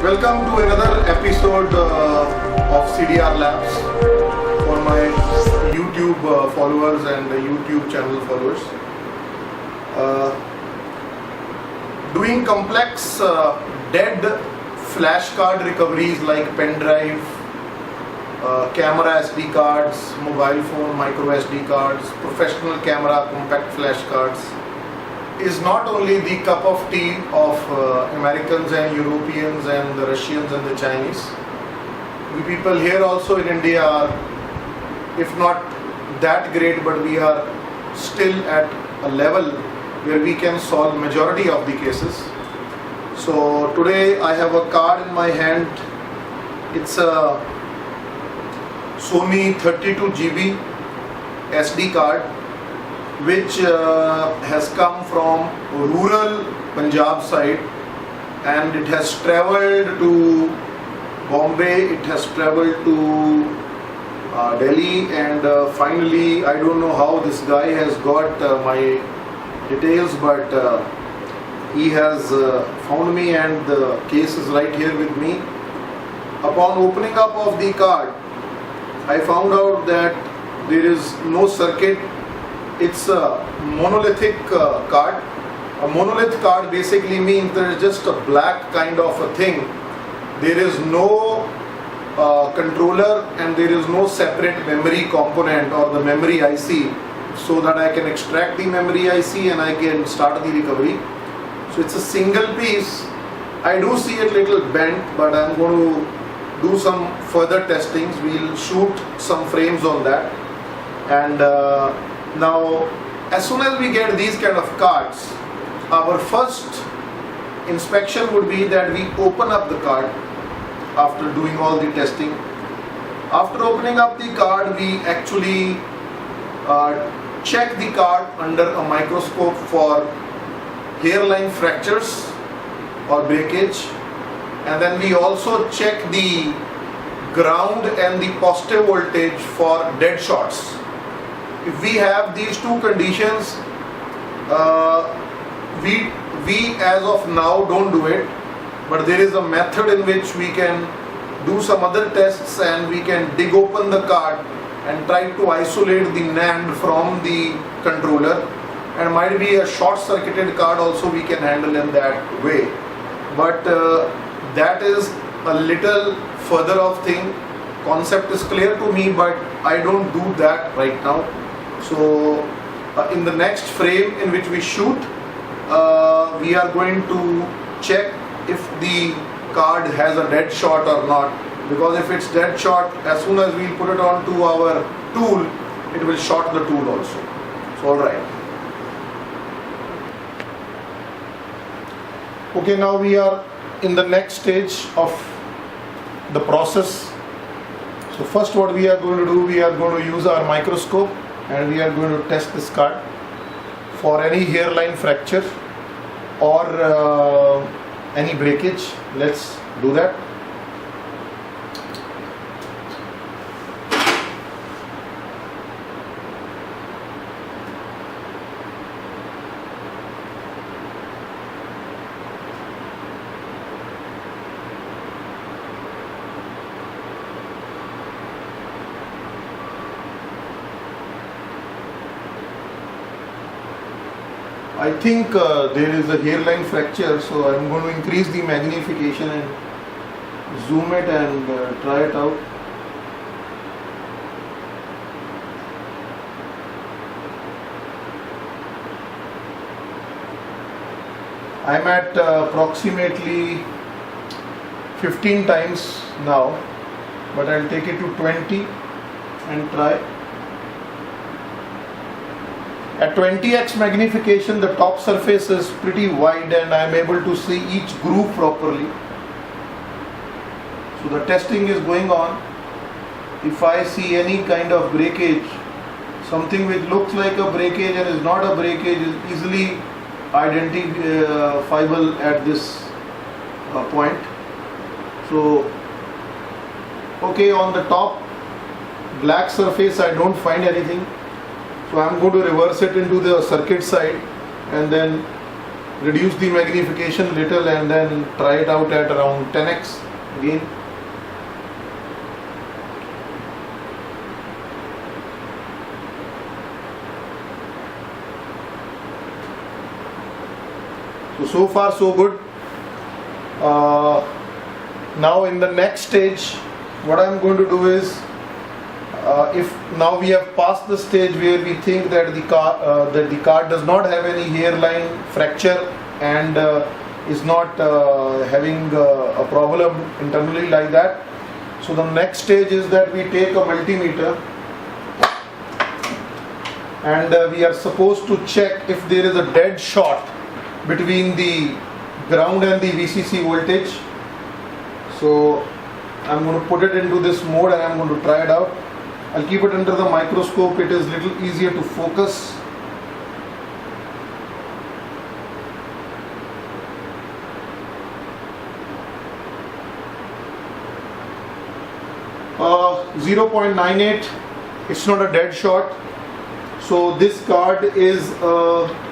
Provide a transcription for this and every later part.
Welcome to another episode of CDRLabs for my YouTube followers and YouTube channel followers. Doing complex dead flash card recoveries like pen drive, camera SD cards, mobile phone micro SD cards, professional camera compact flash cards is not only the cup of tea of Americans and Europeans and the Russians and the Chinese. We people here also in India are, if not that great, but we are still at a level where we can solve majority of the cases. So today I have a card in my hand. It's a Sony 32 GB SD card, which has come from rural Punjab side, and it has traveled to Bombay, it has traveled to Delhi, and finally I don't know how this guy has got my details, but he has found me, and the case is right here with me. Upon opening up of the card, I found out that there is no circuit. It's a monolithic card. A monolith card basically means there is just a black kind of a thing. There is no controller and there is no separate memory component or the memory IC, so that I can extract the memory IC and I can start the recovery. So it's a single piece. I do see it little bent, but I'm going to do some further testings. We'll shoot some frames on that. And now, as soon as we get these kind of cards, our first inspection would be that we open up the card after doing all the testing. After opening up the card, we actually check the card under a microscope for hairline fractures or breakage, and then we also check the ground and the positive voltage for dead shots. If we have these two conditions, we as of now don't do it, but there is a method in which we can do some other tests and we can dig open the card and try to isolate the NAND from the controller, and might be a short circuited card also we can handle in that way. But that is a little further off thing. Concept is clear to me, but I don't do that right now. So in the next frame in which we shoot, we are going to check if the card has a dead shot or not, because if it's dead shot, as soon as we put it onto our tool, it will short the tool also. So alright. Okay, now we are in the next stage of the process. So first what we are going to do, we are going to use our microscope and we are going to test this card for any hairline fracture or any breakage. Let's do that. I think there is a hairline fracture, so I'm going to increase the magnification and zoom it and try it out. I'm at approximately 15 times now, but I'll take it to 20 and try. At 20x magnification, the top surface is pretty wide and I am able to see each groove properly. So the testing is going on. If I see any kind of breakage, something which looks like a breakage and is not a breakage, is easily identifiable at this point. So, okay, on the top black surface I don't find anything. So I am going to reverse it into the circuit side and then reduce the magnification little and then try it out at around 10x again. So far so good. Now in the next stage, what I'm going to do is, if now we have passed the stage where we think that the card does not have any hairline fracture and is not having a problem internally like that. So the next stage is that we take a multimeter and we are supposed to check if there is a dead short between the ground and the VCC voltage. So I'm going to put it into this mode and I'm going to try it out. I'll keep it under the microscope, it is little easier to focus. Uh, 0.98, it's not a dead short. So this card is a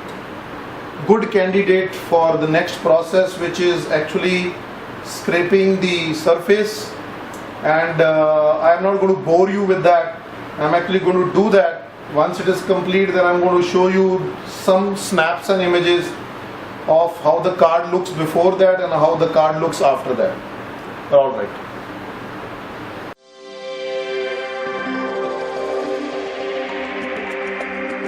good candidate for the next process, which is actually scraping the surface, and I'm not going to bore you with that. I'm actually going to do that. Once it is complete, then I'm going to show you some snaps and images of how the card looks before that and how the card looks after that. Alright.